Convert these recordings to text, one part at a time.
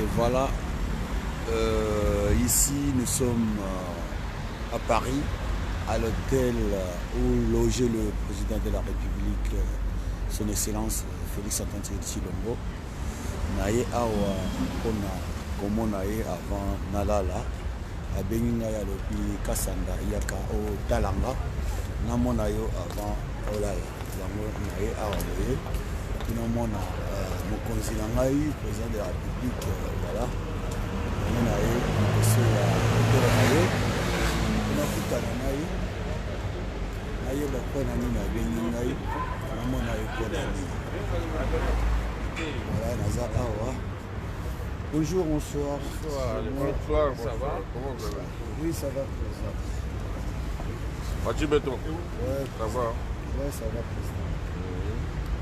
Et voilà, ici nous sommes à Paris, à l'hôtel où logeait le président de la République, son Excellence Félix Antoine Tshilombo. Naye awa pona komona ye avant nalala abenginga ya lobi kasanda yaka o talanga namona yo avant olala yango naye awa boye tunomona mokonzi na ngai président de la République voilà namona ye liboso ya hôtel na ye tunakutana naye bapona nini abengi ngai namona ye mpona nini. Voilà, Naza Awa. Bonjour, bonsoir. Bonsoir, ça va? Comment vous allez? Oui, ça va, président. Vas-tu béton? Ouais, ça va? Ouais, ça va, président.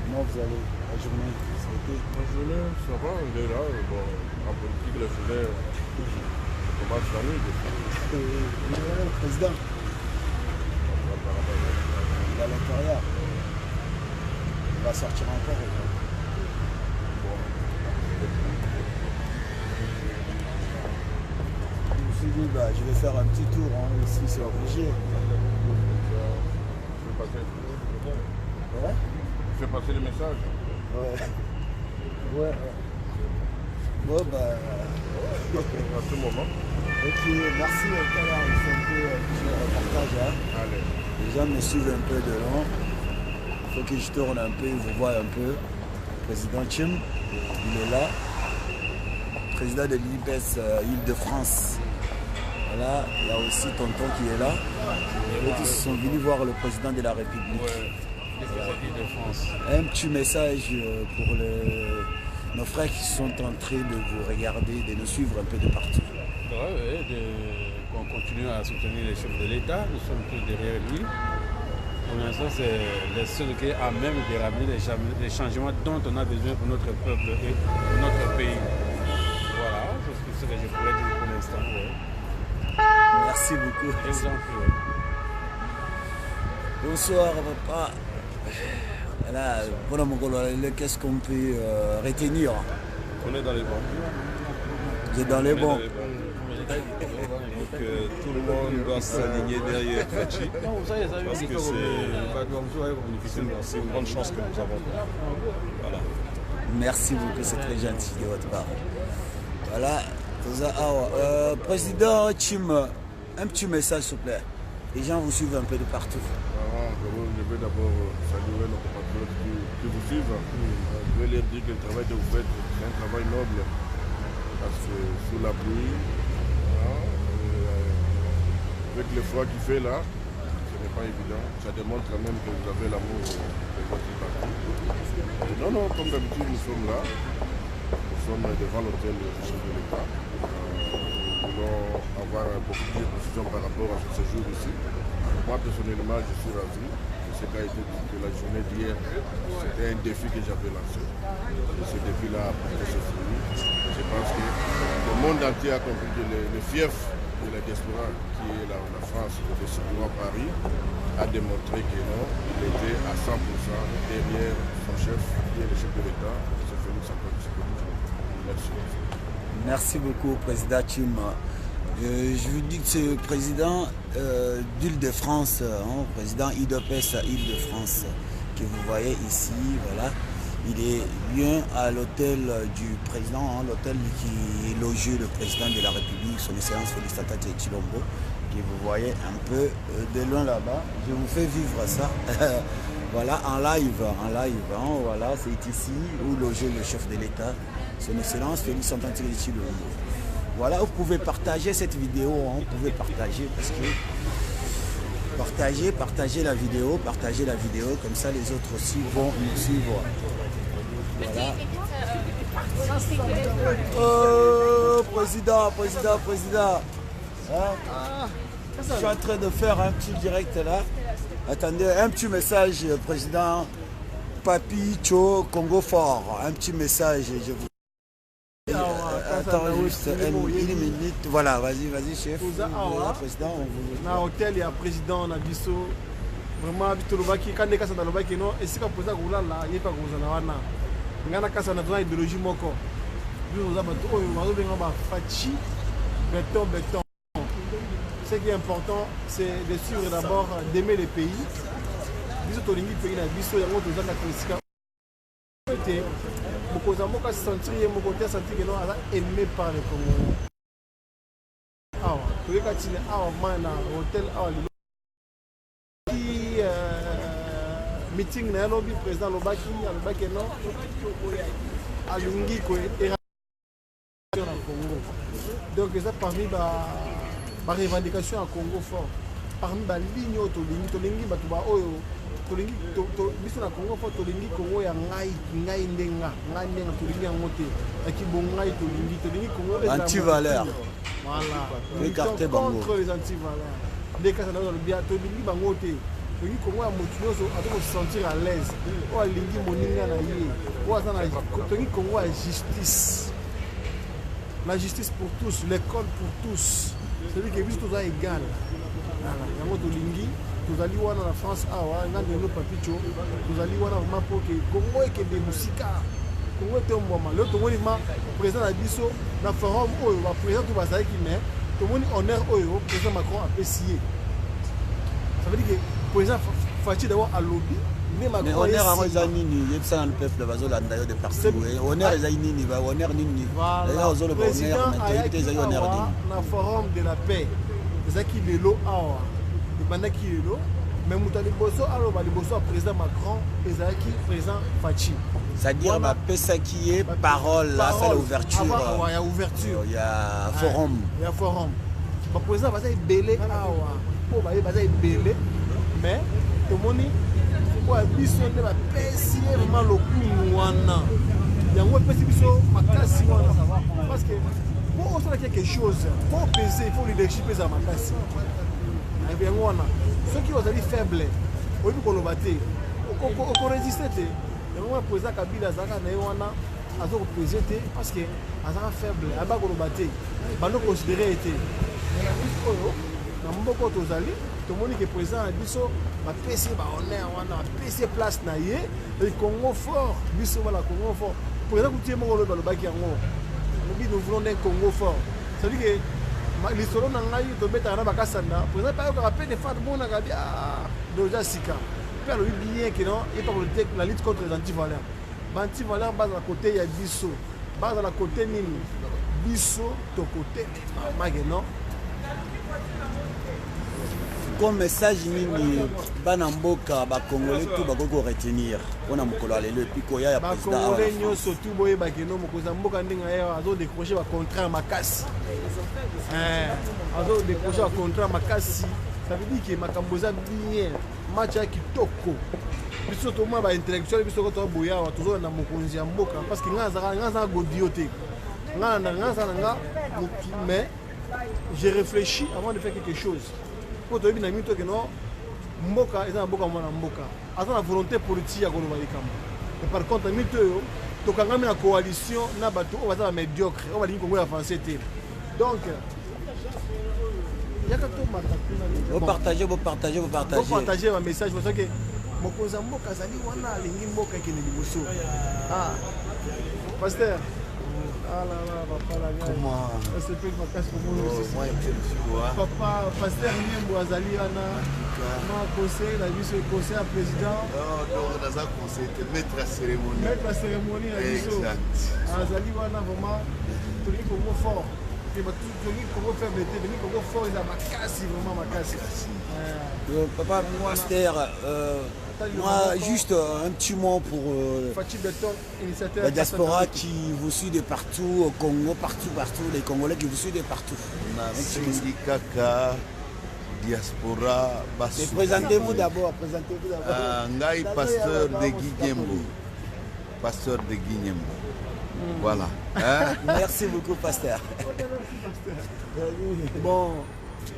Comment vous allez? La journée, ça a été? La journée, ça va, on est là. Bon, en politique, la journée, on commence la nuit. Le président. Il est à l'intérieur. Il va sortir encore. Je me suis dit, je vais faire un petit tour ici, c'est obligé. Ouais. Tu fais passer le message. Ouais. Bon, à tout moment. Ok, merci tout à l'heure, il fait un peu le reportage. Hein. Allez. Les gens me suivent un peu de long. Il faut que je tourne un peu, vous voyez un peu. Président Tchim, il est là. Président de l'IBES Île-de-France. Voilà, il y a aussi Tonton qui est là. Ils sont venus voir le président de la République. Ouais, l'Île-de-France. Un petit message pour nos frères qui sont en train de vous regarder, de nous suivre un peu de partout. Ouais, qu'on continue à soutenir les chefs de l'État, nous sommes tous derrière lui. Pour l'instant, c'est le seul qui est à même de ramener les changements dont on a besoin pour notre peuple et pour notre pays. Voilà, c'est ce que je pourrais dire pour l'instant. Ouais. Merci beaucoup. Exemple. Bonsoir papa. Voilà, voilà mon gars, qu'est-ce qu'on peut retenir? On est dans les bons. Vous êtes dans les bons. Donc tout le monde doit s'aligner derrière Fachi. Parce que c'est une grande chance que nous avons. Voilà. Merci beaucoup, c'est très gentil de votre part. Voilà. Président Tchim, un petit message s'il vous plaît. Les gens vous suivent un peu de partout. Je vais d'abord saluer nos compatriotes qui vous suivent. Je vais leur dire que le travail que vous faites, c'est un travail noble. Parce que sous la pluie, avec le froid qu'il fait là, ce n'est pas évident. Ça démontre quand même que vous avez l'amour de votre parti. Non, comme d'habitude, nous sommes là. Nous sommes devant l'hôtel du chef de l'État. Nous voulons avoir beaucoup plus de précisions par rapport à ce séjour ici. Moi, personnellement, je suis ravi de ce qu'a été dit que la journée d'hier, c'était un défi que j'avais lancé. Et ce défi-là a porté ses fruits. Je pense que le monde entier a compris que le fief de la diaspora, qui est la France, de surtout à Paris, a démontré que non, il était à 100% derrière son chef, qui est le chef de l'État, M. Félix Antoine Tshisekedi. Merci. Merci beaucoup, Président Tchim. Je vous dis que c'est le président d'Île-de-France, président IDPS à Île-de-France, que vous voyez ici, voilà. Il est bien à l'hôtel du président, l'hôtel qui logeait le président de la République, son Excellence Félix Antoine Tshilombo, que vous voyez un peu de loin là-bas. Je vous fais vivre ça. Voilà, en live, voilà, c'est ici où logeait le chef de l'État, son Excellence Félix Antoine Tshilombo. Voilà, vous pouvez partager cette vidéo, vous pouvez partager parce que partagez la vidéo, comme ça les autres aussi vont nous suivre. Voilà. Oh, président. Hein? Je suis en train de faire un petit direct là. Attendez, un petit message, président Papi Cho Congo Fort. Un petit message, je vous. Attends juste une minute. Voilà, vas-y, chef. Président, na hôtel ya président na biso vraiment bitolobaki kande kasa na lobaki non esika poza kulala yepa kozana wana ngana kasa na idéologie moko Fachi, béton. Ce qui est important, c'est de suivre d'abord, d'aimer les pays. Biso tolingi pays na biso yango tozanga krisika. Mokoza moka sentir mon côté sentir que non aimé par les Congolais. Ah, tu veux quand il est à hôtel meeting na lobby président Lobaki non alungi ko na Congo. Donc ça parmi ba revendication à Congo fort. Parmi ba ligne tolingi ba tuba oyo tolingi biso na Congo fort tolingi Congo ya ngai ndenga tolingi ya moté akibongai tolingi Congo anti-valeur. Voilà. Écarter bango. Contre les anti-valeurs. Dès que ça dans le bien tolingi bango té. Tolingi Congo ya motunoso atoko se sentir à l'aise. O alingi moninga na ye. O azana tolingi Congo ya justice. La justice pour tous, l'école pour tous. Celui qui est juste égal. Yango tolingi tozali wana na France awa ngande no papicho tozali wana vraiment pour que Congo et que de musika Congo est un moment le tomoni ma président na biso na forum oyo ba président to bazali ki mais tomoni honneur oyo président Macron a apprécié. Ça veut dire que président Fachi d'abord à lobby mais honneur à Rosanini yebsa dans le peuple bazolanda yo de partout honneur ezali nini ba honneur nini d'ailleurs ozolo ba honneur mais ezali honneur nini na forum de la paix ezaki lelo awa pendant qui est là, mais Moutali Bosso, alors le Bosso président Macron, et Zaki président Fachi. C'est-à-dire ma pesa qui est parole là, c'est l'ouverture. Il y a ouverture. Il y a forum. Il y a forum. Le président va être belé awa. Oh bah il va être belé, mais tout le monde pourquoi biso ne va pesi vraiment le coup wana. Il y a un pesi biso makasi wana parce que pour faire quelque chose, pour peser, il faut leadership pesa makasi. Ceux qui ont dit faible, on peut le battre. On résister. Le président Kabila Zaka Naïwana a pesé parce que Azara faible, a pas le battre. Bano considéré été. Dans mon beaucoup d'ozali, tout le monde qui est présent a dit ça, ma PC ba honneur, on a PC place naïe, le Congo fort, biso voilà Congo fort. Président Koutié mon le baki yango. Nous voulons un Congo fort. C'est à dire que l'histoire n'a pas eu de mettre en bakasana. Pour exemple, par exemple, des femmes bon agabi doja sika. Puis alors bien que non, et pas la lutte contre les antivaleurs. Antivaleurs base à côté il y a biso. Base à la côté nini. Biso to côté. Mageno. Comme message nini banamboka ba congolais tout ba go retenir. On a mokolo alelo puis koya ya président. Ba congolais nyoso tout boye ba keno mokoza mboka ndinga ya azo décrocher ba contrat makasi. Azo décrocher un contrat makasi, ça veut dire que makamboza bien match à kitoko. Biso to ma ba intellectuel biso ko to boya wa tozo na mokonzi ya mboka parce que ngaza godioté. Ngaza mais j'ai réfléchi avant de faire quelque chose. Pour te dire na mito que non mboka eza mboka mwana mboka. Aza la volonté politique ya koloba likama. Mais par contre mito yo to kangami na coalition na bato o baza médiocre, on va dire Congo avancer té. Donc vous partagez. Vous partagez un message parce que Mokoza Mboka Zali wana alingi mboka qui ne liboso. Ah, pasteur. Ah là là, papa la gars. Comment? C'est fait ma casse pour moi aussi. Papa, pasteur Niembo Azali wana. Ma conseil, la vie c'est conseil à président. Non, dans un conseil, maître à cérémonie. Maître à cérémonie la vie. Exact. Azali wana vraiment tout le monde fort. Comment faire l'été, comment fort il a ma casse, vraiment ma casse. Papa, pasteur, moi juste un petit mot pour la diaspora qui vous suit de partout, au Congo, partout, les Congolais qui vous suivent de partout. Nasengi Kaka, diaspora, présentez-vous d'abord. Ngai, pasteur de Guignembo. Pasteur de Guignembo. Voilà. Hein? Merci beaucoup, pasteur. Bon,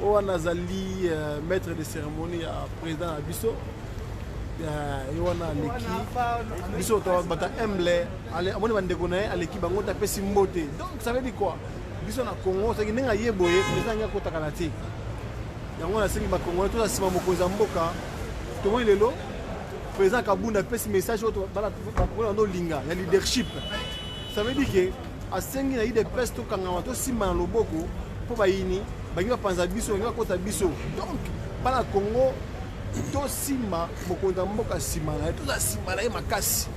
on a Zali, maître de cérémonie, président Abisso. On a l'équipe. Abisso, on a Emble. On a déconné à l'équipe, on a fait Simboté. Donc, ça veut dire quoi? Abisso, on a Congo, c'est qu'il y a un yéboye, président Yako Takanati. On a Sima Congo, tout ça, c'est Mokoza Mboka. Tout le monde est là. Président Kaboun a fait ce message, il y a leadership. Ça veut dire que asengi na ide peste to kangama to simba na loboko po bayini bangi bapanza biso bangi bakota biso donc bana Congo to simba mokonza mboka simba na to za simba na makasi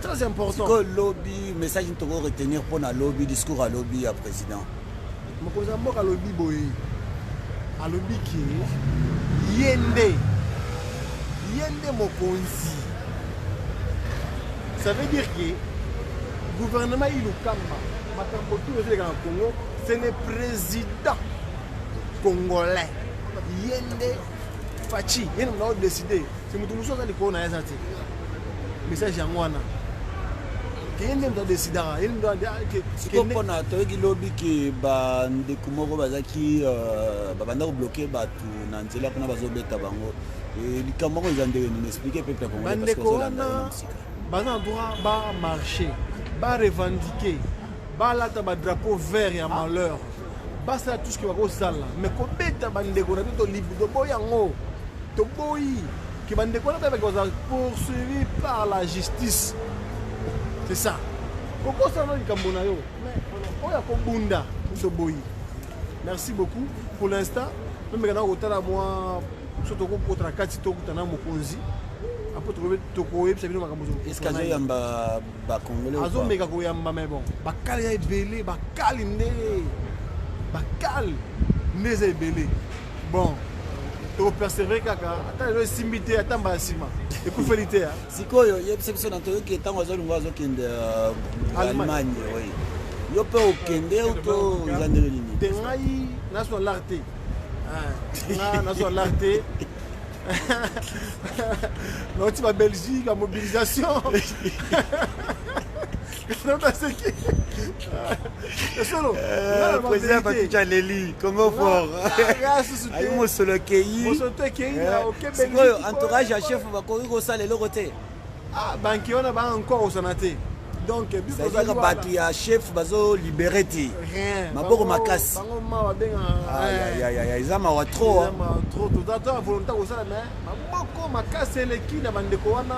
très important que lobby message to retenir pour na lobby discours à lobby à président mokonza mboka lobby boye a lobby ki yende mokonzi. Ça veut dire que le gouvernement il au Kamba, Congo, c'est le président congolais. Yende Fachi, il a décidé. C'est mon tour sur le Congo. Message à moi. Yende a décidé. Il a décidé. Pour notre lobby qui ba ndekumoko bazaki babanda bloquer batu na nzela kuna bazobeta bango. Et les Camerounais ils ont expliqué peuple congolais parce que ils ont droit à marcher, à revendiquer, à la drapeau vert et à malheur. C'est tout ce qui va se faire. Mais quand on est libre, qui va être poursuivi par la justice. C'est ça. Merci beaucoup. Pour l'instant, surtout pour la carte de mokonzi après trouver toko et c'est est-ce que j'ai yamba ba congolais azo mega ko yamba mais bon ba kali ya belé ba kali ndé belé bon to persévérer kaka ata le simbité ata ba sima et ku félité sikoyo yebsebiso na to ke tango zo lungo zo kende Allemagne oui yo pe o kende auto zandele nini tengai national arte national arte non tu vas Belgique la mobilisation président Patricia Lely Congo fort ayi mosolo kei entourage ya chef bakoki kosala eloko te banki wana ba encore osana te donc c'est-à-dire bato ya chef bazo libéré te maboko makasi eza mawa trop toza volonté kosala me maboko makasi eleki na bandeko wana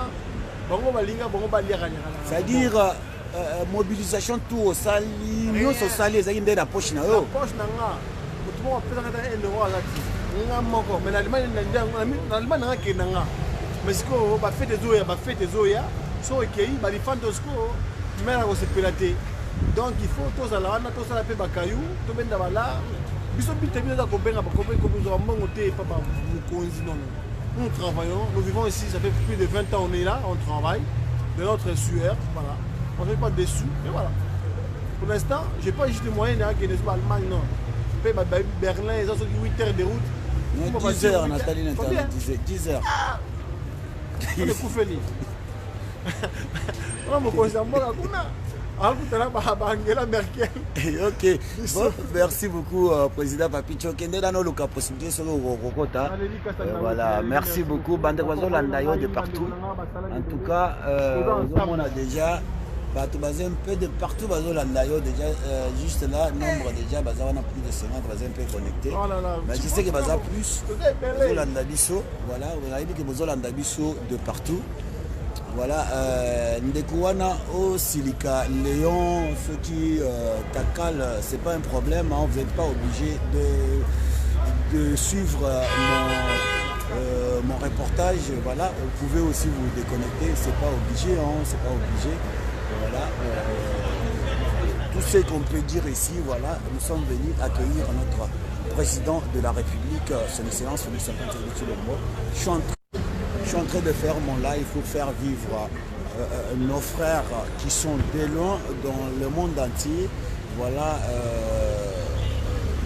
bango balinga bango baliakanyaka c'est-à-dire mobilisation tout osali nyonso osali ezalaki nde na poche na yo poche na nga motu moko apesaka ta 1 euro aza ti nga moko mais na allemagne nanga kenda nga mais sikoyo bafete ezoya so ekei balifante sikoyo mera kosepela te donc il faut tozala wana tosala mpe bakayu tobenda bala biso bite bino eza kobenga bakokozwa mbongo te papa mokonzi non nous travaillons nous vivons ici ça fait plus de 20 ans on est là on travaille de notre sueur voilà on ne fait pas déçu mais voilà pour l'instant j'ai pas juste les moyens de n'est pas Allemagne non pe Berlin ils ont 8 heures de route 10 heures Nathalie 10 heures on est koufeli on mokonzi mboka kuna Angela Merkel. Ok, bon, merci beaucoup président Papicho Kende dans nos possibilités sur le Rokota. Voilà, merci beaucoup Bande Landayo de partout. En tout cas, on a déjà un peu de partout Landayo déjà juste là nombre déjà on a plus de 50 un peu connecté. Mais je sais que baza plus Landabiso, voilà, on a dit que Landabiso de partout. Voilà, Ndekouana au Silica, Léon, ceux qui Takal, c'est pas un problème, hein, vous n'êtes pas obligé de suivre mon reportage. Voilà, vous pouvez aussi vous déconnecter, c'est pas obligé, hein, c'est pas obligé. Voilà, tout ce qu'on peut dire ici, voilà, nous sommes venus accueillir notre président de la République, son Excellence Félix Antoine Tshisekedi. Je suis en train de faire mon live, il faut faire vivre nos frères qui sont de loin dans le monde entier. Voilà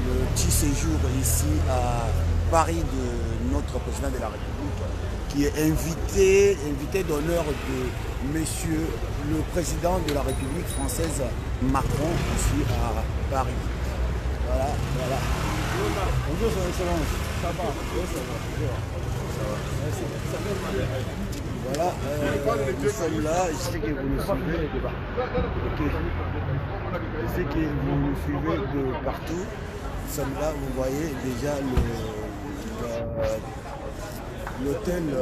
le petit séjour ici à Paris de notre président de la République qui est invité d'honneur de monsieur le président de la République française Macron ici à Paris. Voilà, voilà. Bonjour son Excellence. Ça va? Oui, ça va. Bonjour. Voilà, nous sommes là, je sais que vous nous suivez. Okay. Je sais que vous nous suivez de partout. Nous sommes là, vous voyez déjà l'hôtel, vous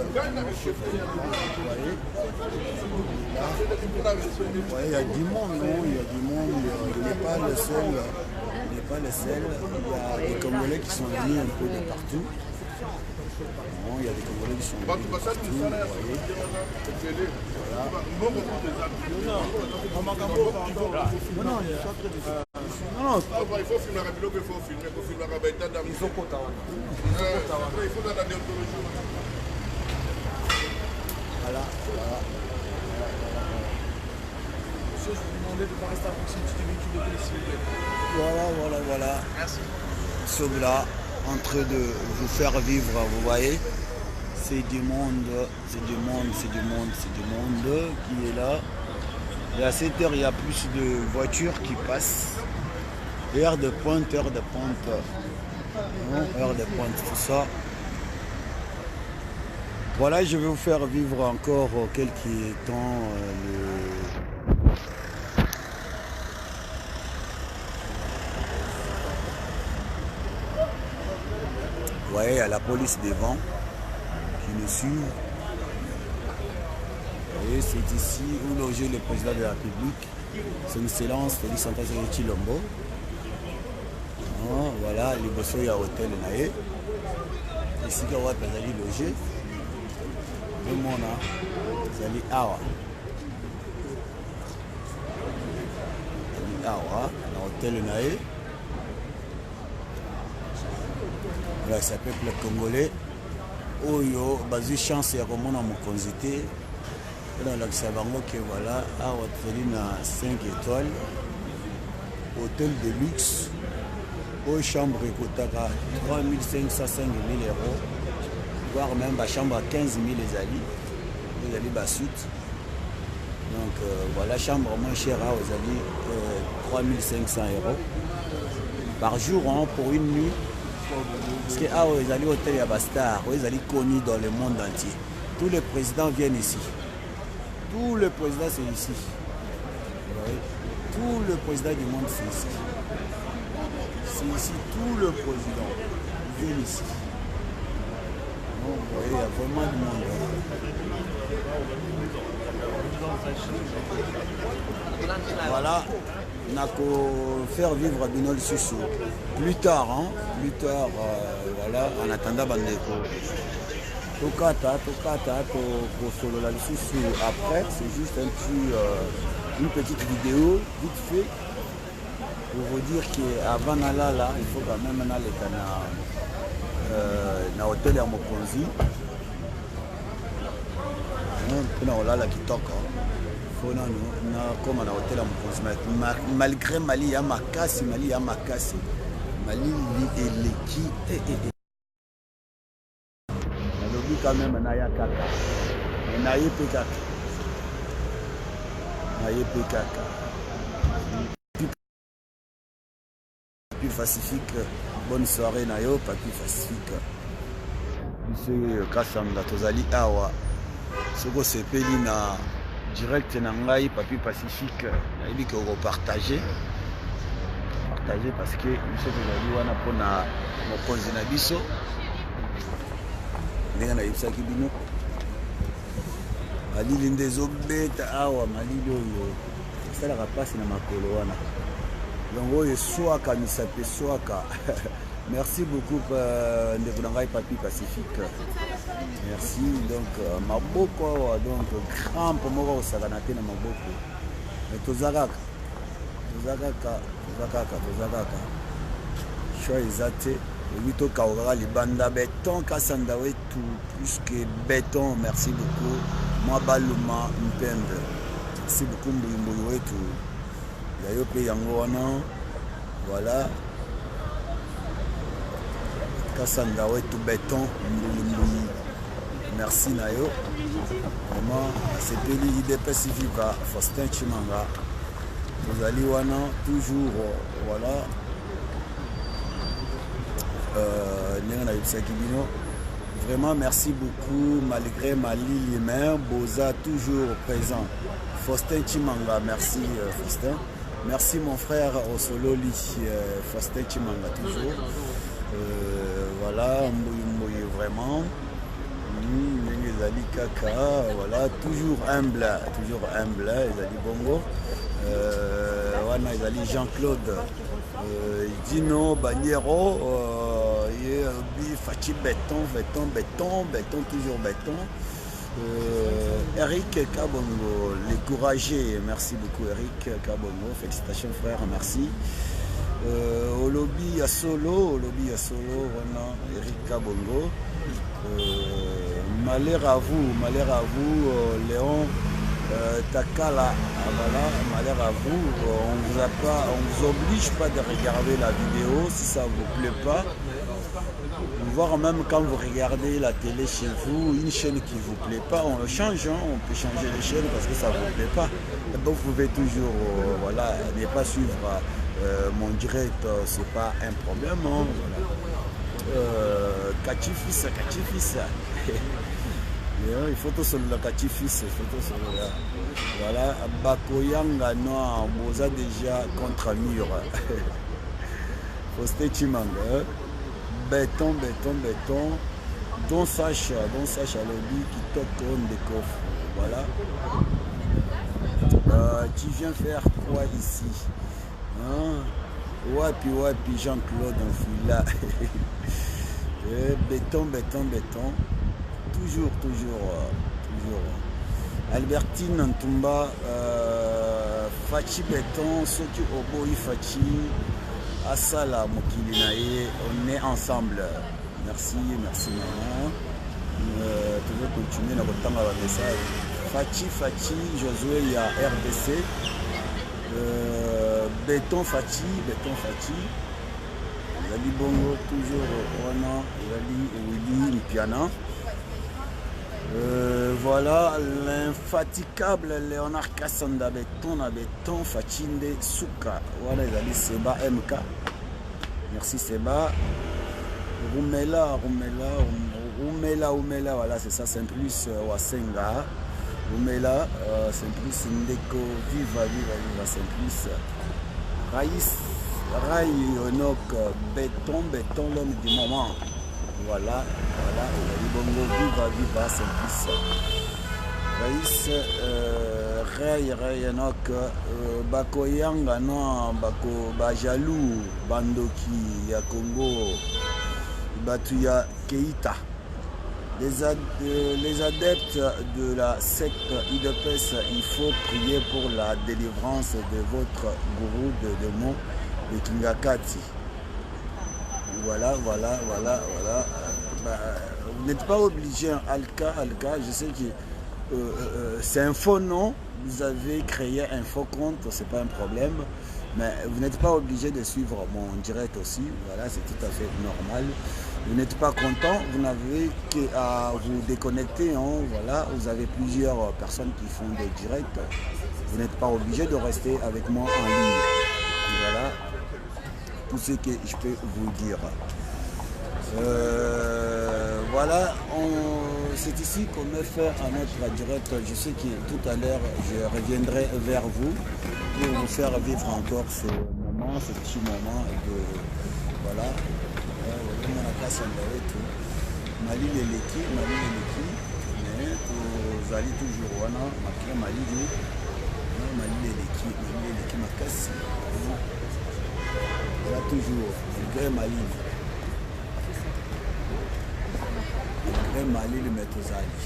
voyez, il y a du monde, non? Il y a du monde, il n'est pas le seul, il n'est pas le seul. Il y a des Congolais qui sont venus un peu de partout. Non, il y a des Congolais qui sont venus de partout, vous voyez. Non, il faut filmer la vidéo qu'il faut filmer, il faut filmer la vidéo. Il faut qu'on il faut la déontologie. Voilà. Monsieur, je vous demandais de ne pas rester à proximité du véhicule de police, s'il vous plaît. Voilà. Merci. Nous sommes là, en train de vous faire vivre, vous voyez. C'est du monde qui est là. Et à cette heure, il y a plus de voitures qui passent. Heure de pointe. Heure de pointe, tout ça. Voilà, je vais vous faire vivre encore quelques temps Vous voyez, il y a la police devant qui nous suit. Vous voyez, c'est ici où logeait le président de la République, son excellence Félix Antoine Tshilombo. Voilà, les bossons, il y a hôtel naé. Ici, il y a logé. Le monde, Zali Awa. Hôtel naé. Voilà, ça peuple congolais. Oyo, bazu chance ya komona mokonzi te. Dans l'Axabango que voilà, à hôtel na 5 étoiles. Hôtel de luxe. Aux chambres écoutaka 3 500 5 000 euros. Voire même la chambre à 15 000 les alliés. Les alliés bas suite. Donc voilà, chambre moins chère aux alliés 3 500 euros. Par jour pour une nuit. Parce que les alliés hôtel à Bastar, les alliés connus dans le monde entier. Tous les présidents viennent ici. Tous les présidents c'est ici. Tout le président du monde c'est ici. C'est ici, tout le président vient ici. Donc, vous voyez, il y a vraiment du monde. Voilà, on a qu'à faire vivre Binol Susu. Plus tard, voilà, en attendant Bandeko. Tokata, solo la Susu. Après, c'est juste une petite vidéo, vite fait. Pour vous dire qu'avant là, il faut quand même aller dans l'hôtel à Mokonzi. Pour aller à Kitoko. Il faut comme dans l'hôtel à Mokonzi. Malgré Mali, il y a Makasi. Mali est l'équipe. Il y a quand même Naya Kaka. Naya Pekaka. Papi Pacifique, bonne soirée Nayo, Papi Pacifique. Monsieur Kassanda, Tozali Awa. Soko sepeli na direct na ngai, Papi Pacifique. Nayebi ko partager. Partager parce que monsieur Tozali wana pona mokonzi na biso. Ndenge na yebisaki bino. Malili ndezobeta awa malili oyo. Esalaka pasi na makolo wana. Donc, merci beaucoup, Papi Pacifique. Merci. Donc, Maboko, donc, grand pour moi, au Saganate, Maboko. Mais Tozagaka. Choisate. Vito Kaora, les bandes béton, Kassandawe, tout plus que béton. Merci beaucoup. Moi, Baluma, Mpende. Merci beaucoup, Mbouimboulou, tout. Yayope yango wana voilà Kassanda ouais tout béton merci nayo vraiment c'est peli IDP civique Faustin Tshimanga vous allez wana toujours voilà vraiment merci beaucoup malgré Mali les mains Boza toujours présent Faustin Tshimanga merci Faustin. Merci mon frère Osololi, Faustin Tshimanga toujours. Voilà, Mboye vraiment. Les Ali Kaka, voilà, toujours humble, les Ali Bongo. Wana les Ali Jean-Claude, Dino Bagnero, Fachi Béton, toujours Béton. Eric Kabongo, les courageux, merci beaucoup Eric Kabongo, félicitations frère, merci. Au lobby à solo, voilà, Eric Kabongo. Malheur à vous, Léon Takala, voilà, malheur à vous. On vous oblige pas de regarder la vidéo si ça vous plaît pas. Voire même quand vous regardez la télé chez vous, une chaîne qui vous plaît pas, on le change, hein, on peut changer les chaînes parce que ça vous plaît pas. Donc vous pouvez toujours, voilà, ne pas suivre mon direct, c'est pas un problème. Hein, voilà. Kachifis. Il faut tout sur le Kachifis, voilà, Bakoyanga Noa, Boza déjà contre mur. Posté Chimanga. Béton. Don Sacha à lobby qui toque des coffres. Voilà. Tu viens faire quoi ici? Hein? Wapi, Jean-Claude, on file là. Béton. Toujours. Albertine Ntumba, Fachi Béton, Soki Oboyi Fachi. Asala Mokilinae, on est ensemble. Merci maman. Toujours continuer dans votre temps à la message. Fachi, Josué, il y a RDC. Béton Fachi. Zali Bongo, toujours Rona, Zali Willy, Piana. Voilà, l'infatigable Léonard Kassanda Béton, Fachinde Souka. Voilà, Zali Seba MK. Merci Seba. Rumela, voilà, c'est ça, c'est plus Wasenga. Rumela, c'est plus Ndeko, viva, c'est plus Rai Onok, Béton, l'homme du moment. Voilà, Bongo, viva, c'est plus Rai Onok, Bakoyanga, non, Bako, Bajalou, Bandoki, ya Congo, Batuya Keita. Les adeptes de la secte IDPS, il faut prier pour la délivrance de votre gourou de mots de Kingakati. Voilà. Vous n'êtes pas obligé, Alka, je sais que c'est un faux nom, vous avez créé un faux compte, c'est pas un problème, mais vous n'êtes pas obligé de suivre mon direct aussi, voilà, c'est tout à fait normal. Vous n'êtes pas content, vous n'avez qu'à vous déconnecter, hein, voilà, vous avez plusieurs personnes qui font des directs, vous n'êtes pas obligé de rester avec moi en ligne. Voilà tout ce que je peux vous dire. Voilà, c'est ici qu'on met faire un autre direct. Je sais que tout à l'heure, je reviendrai vers vous pour vous faire vivre encore ce moment, ce petit moment de... Voilà. Mali Leleki, mais vous allez toujours wana marqué Mali Leleki Makassi. Voilà toujours, malgré Mali le maître Zali.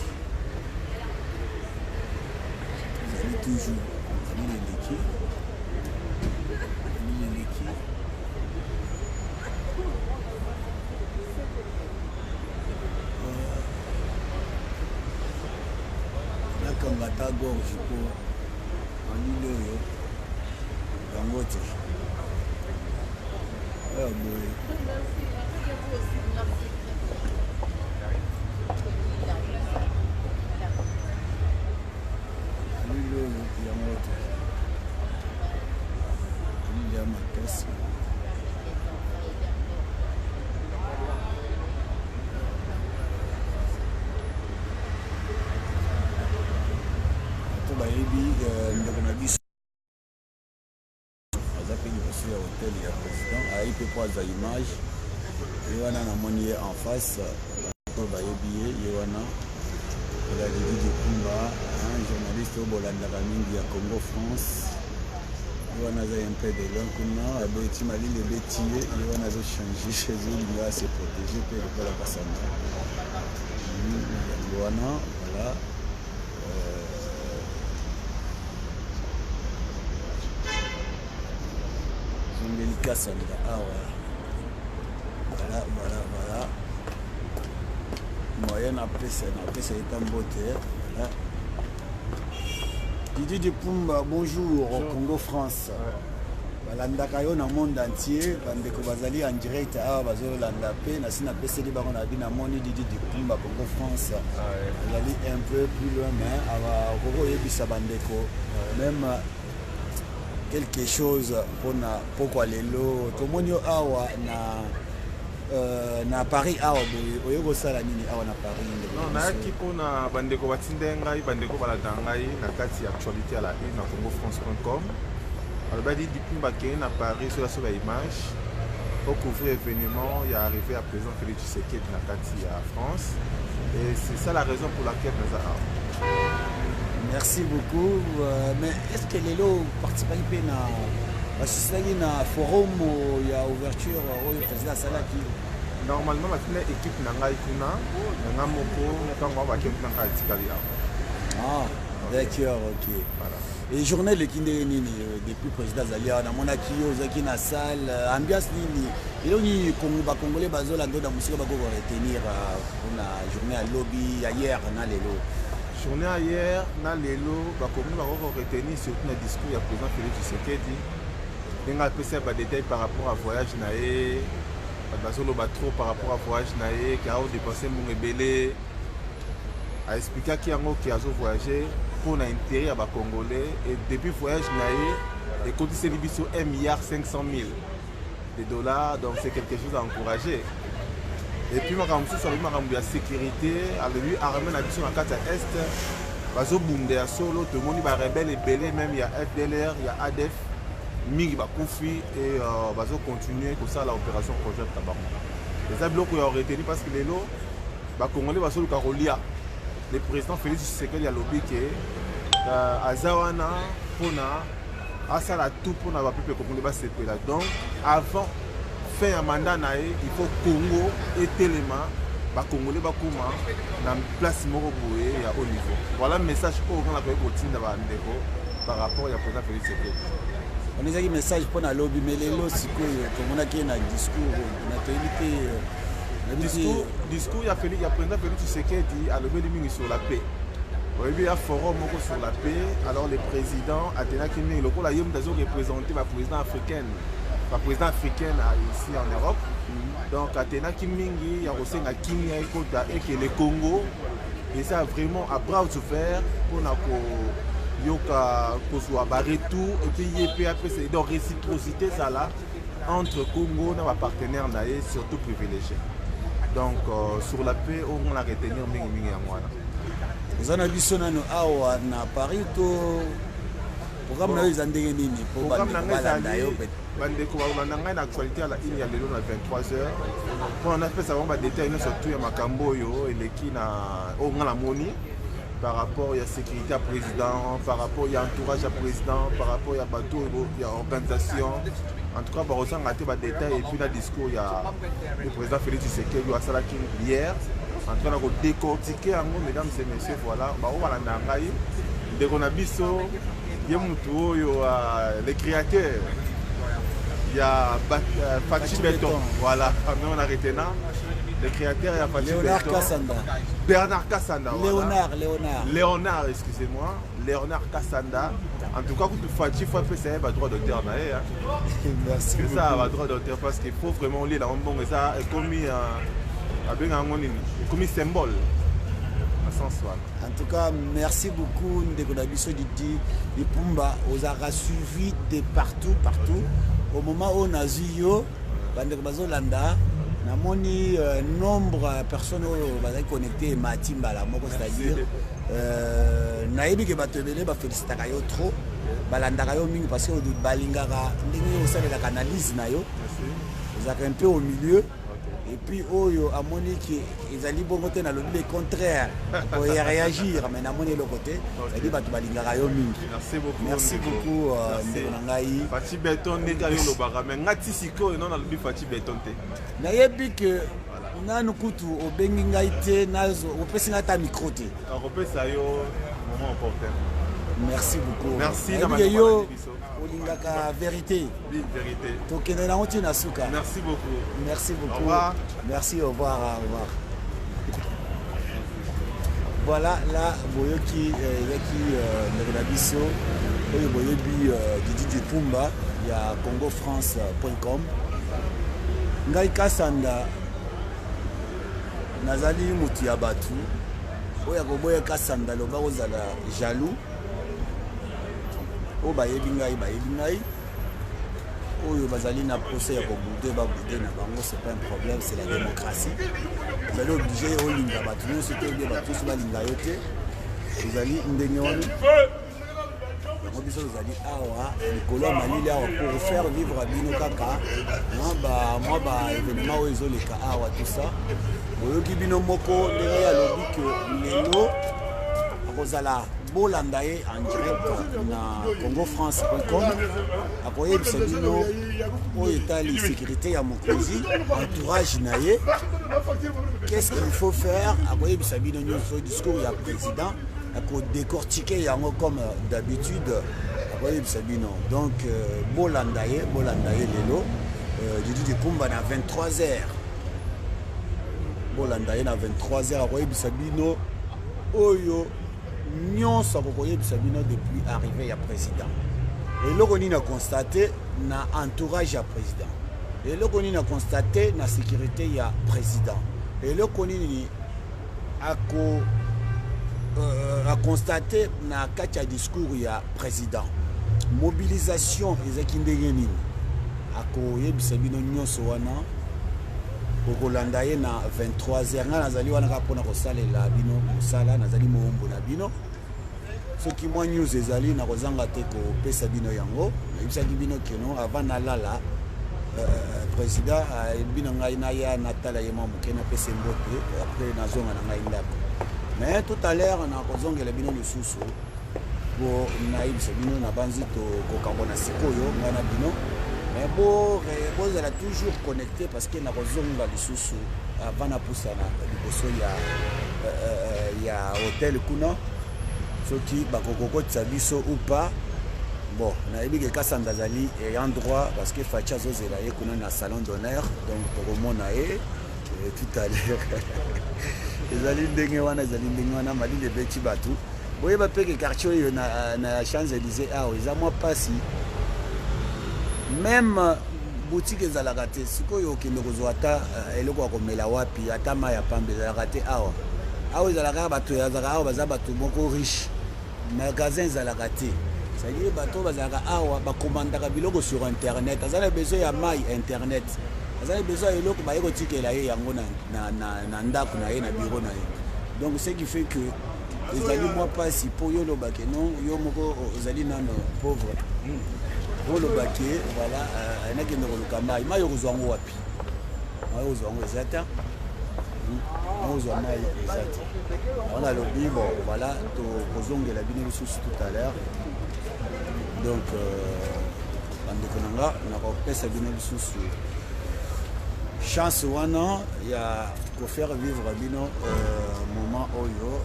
Vous allez toujours, Mali Leleki. Nakangata gorge pour Mali Loyo. Dangote. Image et on a monnaie en face bayebi ye wana la Didi Dikumba, un journaliste au Bolanda mingi à Congo France. Il y a un peu de l'an qu'on a, Betty Mali les bêtiers, il y a changé chez eux, il va se protéger pour le la Kassanda. Voilà. Zongeli Kassanda, ah ouais. Voilà. Moyenne après c'est un beauté. Didi Dikumba, bonjour au Congo France. Balandaka yo na monde entier, bandeko bazali en direct à bazolanda pe na sina peseli bango na bina moni Didi Dikumba Congo France. Bazali un peu plus loin mais ava koko yebisa bandeko même quelque chose pona pourquoi lelo tomoni awa na Paris awa oyoko sala nini awa na Paris non nayaki mpona bandeko batinde ngai bandeko balata ngai na kati ya actualité à la une na congofrance.com alobadi Dikumba akei na Paris soki asoba image pour couvrir événement il y a arrivé à président Félix Tshisekedi na kati ya France et c'est ça la raison pour laquelle nous avons. Merci beaucoup mais est-ce que lelo participe na basisaki na forum ya ouverture oyo président asalaki normalement batuna équipe na ngai kuna nanga moko ntango bakende na ngai atikali awa. D'accord, ok. Voilà. Et journée le kinde nini depuis président Zalia na monaki yo zaki na salle ambiance nini eloni ba congolais bazola ndo da musika bako retenir na journée à lobby hier na lelo. Journée hier na lelo ba congolais bako retenir surtout na discours ya président Félix Tshisekedi. Il y a des détails par rapport à voyage naé, trop par rapport à voyage naé, qui a dépensé mon rebelle, a expliqué qu'il y a qui a voyagé pour l'intérêt à Congolais et depuis le voyage naé, et quand il s'est libéré sur 1,5 milliard de dollars, donc c'est quelque chose à encourager. Et puis ma ramsou sur la sécurité, à lui armé la mission à 4 est, bazo boundé à solo, tout le monde va rebelle et belé, même il y a FDLR, il y a ADF. Mingi Bakoufi et bazo continuer comme ça l'opération conjointe tabac. Les blocs qui ont retenu parce que les lots, Congolais bazo le Carolia, le président Félix Tshisekedi a lobby que Azawana pona asala tout pour na peuple congolais ba CP là. Donc avant fin un mandat naé, il faut Congo et Téléma Congolais bakuma na place moko boye ya haut niveau. Voilà le message pour on a fait continue par rapport à président Félix Tshisekedi. On a un message pour la lobby, mais les lots, comme on a un discours, on a discours, il y a président Félix Tshisekedi à lever des sur la paix. Il y a un forum sur la paix. Alors le président Athéna Kiming, le rôle a représenté la présidente africaine. La présidente africaine ici en Europe. Donc Athéna Kiming, il y a aussi un Kiming et que le Congo. Et ça vraiment à bras ouverts pour yoka kozwa retour et puis après c'est donc réciprocité ça là entre Congo et nos partenaires naé surtout privilégiés. Donc sur la paix on a retenir mingi ya mwana. Vous en avez vu no awa na Paris to programme na izandenge nini pour balanda yo peut. Bandeko balanda ngai na actualité à la ligne ya lelo na 23h. Pour on a fait ça on va détailler surtout ya makambo yo eleki na ngala moni. Par rapport à la sécurité à président, par rapport à l'entourage à président, par rapport à la bateau, à l'organisation. En tout cas, on ressent des détails et puis le discours, il y a le président Félix Tshisekedi, il y a hier. En tout cas, on a décortiqué, mesdames et messieurs, voilà. On a des biso, il y a les créateurs. Il y a Fatih Béton, voilà. On a arrêté là. Le créateur, il y a Fatih Léonard Kassanda. Bernard Kassanda. Léonard, excusez-moi. Léonard Kassanda. En tout cas, quand tu Fatih, il faut faire ça, il a droit d'auteur. Merci. C'est ça, il a droit d'auteur parce qu'il faut vraiment lire la bonne et ça est comme symbole. En tout cas, merci beaucoup Ndeko Dabiso Didi Dikumba. Vous avez suivi de partout. Au moment où on a vu yo, Bandeko Bazolanda. Namoni nombre de personnes qui sont connectées Matimba la moko, c'est-à-dire nayebi ke batebele ba félicitaka yo trop balandaka yo mingi parce que balingaka ndenge osalelaka analyse na yo. Vous êtes un peu au milieu et puis oyo amoni ki ezali bongo te na lobi le contraire pour y réagir mais na moni le côté ça dit batu balingaka yo mingi. Merci beaucoup ndeko na ngai Fachi Beton ndeka yo lobaka mais ngati siko non na lobi Fachi Beton te nayebi que nanu kutu obengi ngai te nazo opesi ngai ta micro te akopesa yo moment opportun. merci beaucoup merci na yo olingaka vérité vérité tokende nango ntina suka. Merci beaucoup. Merci beaucoup. Au revoir. Merci, au revoir. Au revoir. Voilà, là, Boyoki, Nerenabiso, Boyobi, Didi Pumba, il y a congofrance.com. Ngai Kasanda, Nazali Moutiabatu, Oya Goboya Kasanda, Loba Ozala jaloux. Oba Yebingai, Bayebingai. Oyo bazali na procès ya kobude babude na bango, c'est pas un problème, c'est la démocratie. Vous allez obligé au linga batu nyonso te obe batu nyonso balinga yo te. Ezali ndenge wana yango biso ezali awa likolo ya malili awa pour faire vivre bino kaka mwa ba événement oyo ezoleka awa tout ça oyoki bino moko ndenge alobi ke lelo akozala bolanda ye en direct na congofrance.com akoyebisa bino oyo etali sécurité ya mokonzi entourage na ye qu'est-ce qu'il faut faire akoyebisa bino nyonso discours ya président akodécortiquer yango comme d'habitude akoyebisa bino donc bolanda ye lelo Didi Pumba na 23h bolanda ye na 23h akoyebisa bino oyo nyonso akokoyebisa bino depuis arrivé ya président eloko nini a constaté na entourage ya président eloko nini a constaté na sécurité ya président eloko nini a constaté na kati ya discours ya président mobilisation ezaki ndenge nini akoyebisa bino nyonso wana okolanda ye na 23h nga nazali wana kaka mpona kosalela bino mosala nazali moombo na bino soki mwa news ezali nakozanga te kopesa bino yango nayebisaki bino keno avant nalala président ayebi na ngai naya natala ye mwa moke napesa mbote apres nazonga na ngai ndako mais tout à l'heure nakozongela bino lisusu po nayebisa bino na banzi tokokambo na sikoyo ngai na bino mais bozala toujours connecté parce que nakozonga lisusu avant napusana liboso ya hôtel kuna soki bakokokotisa biso ou pas bon nayebi ke Kasanda azali ayant droit parce que Fachi azozela ye kuna na salon d'honneur donc tokomona ye tout à l'heure ezali ndenge wana malili ebeti bato boyeba mpe ke quartier oyo na Champs-Élysées awa eza mwa pasi même boutique ezalaka te sikoyo okende kozwa ata eloko ya komela wapi ata mai ya pambe ezalaka te awa ezalaka bato yazalaka awa baza bato moko riche magasin ezalaka te c'est-à-dire bato bazalaka awa bakomandaka biloko sur internet aza na besoin ya mai internet aza na besoin ya eloko baye kotikela ye yango na ndako na ye na biro na ye donc ce qui fait que ezali mwa pasi mpo yo olobake non yo moko ozali nano pauvre olobaki voilà nakende koluka mai okozwa yango wapi mai okozwa yango eza te ozwa mai eza te on a lobi bon voilà tokozongela bino lisusu tout à l'heure donc bandeko na nga nakopesa bino lisusu chance wana ya kofaire vivre bino moment oyo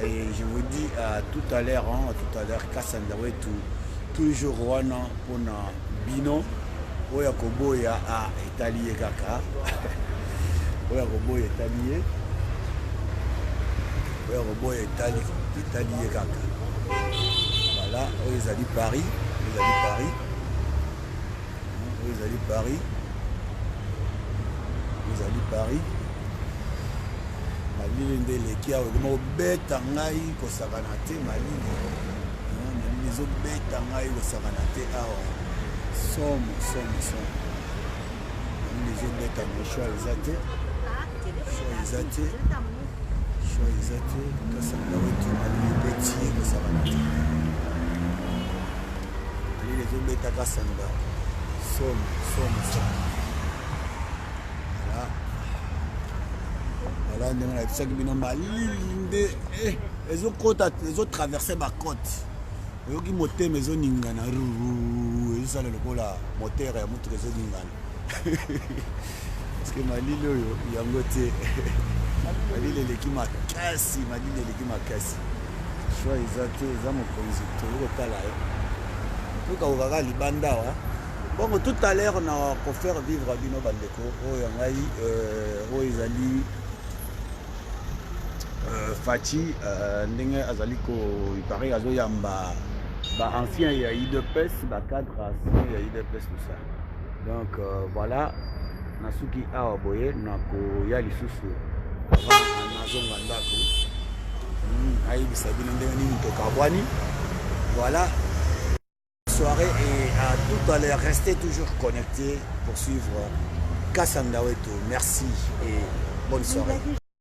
et je vous dis à tout à l'heure Kasanda wetu toujours wana mpona bino oyo koboya etali ye kaka oyo koboya etali ye kaka voilà oyo ezali Paris malili nde eleki awa ekoma kobeta ngai kosakana te malili ezobeta ngai kosakana te awa somo malili ezobeta ngo shwa eza te Kasanda wetu malili ebeti ye kosakana te malili ezobeta Kasanda somo voilà ndenge nayebisaki bino malili nde ezotraverse bacote oyoki motema ezoningana ruru ezosala lokola motere ya motuka ezoningana parceke malili oyo yango te malili eleki makasi shwa eza te eza mokonzi tokotala ye tokakokaka libanda awa bongo tout à l'heure na kofaire vivre bino bandeko oyo ngai oyo ezali Fachi ndenge azali ipare azoyamba ba-ancien ya IDPS ba-cadre ancien ya IDPS tout ça donc voilà nasuki awa boye nakoya lisusu nazonga ndako ayebisa bino ndenge nini tokabwani voilà soirée et à tout à l'heure restez toujours connectés pour suivre Kassandaweto. Merci et bonne soirée.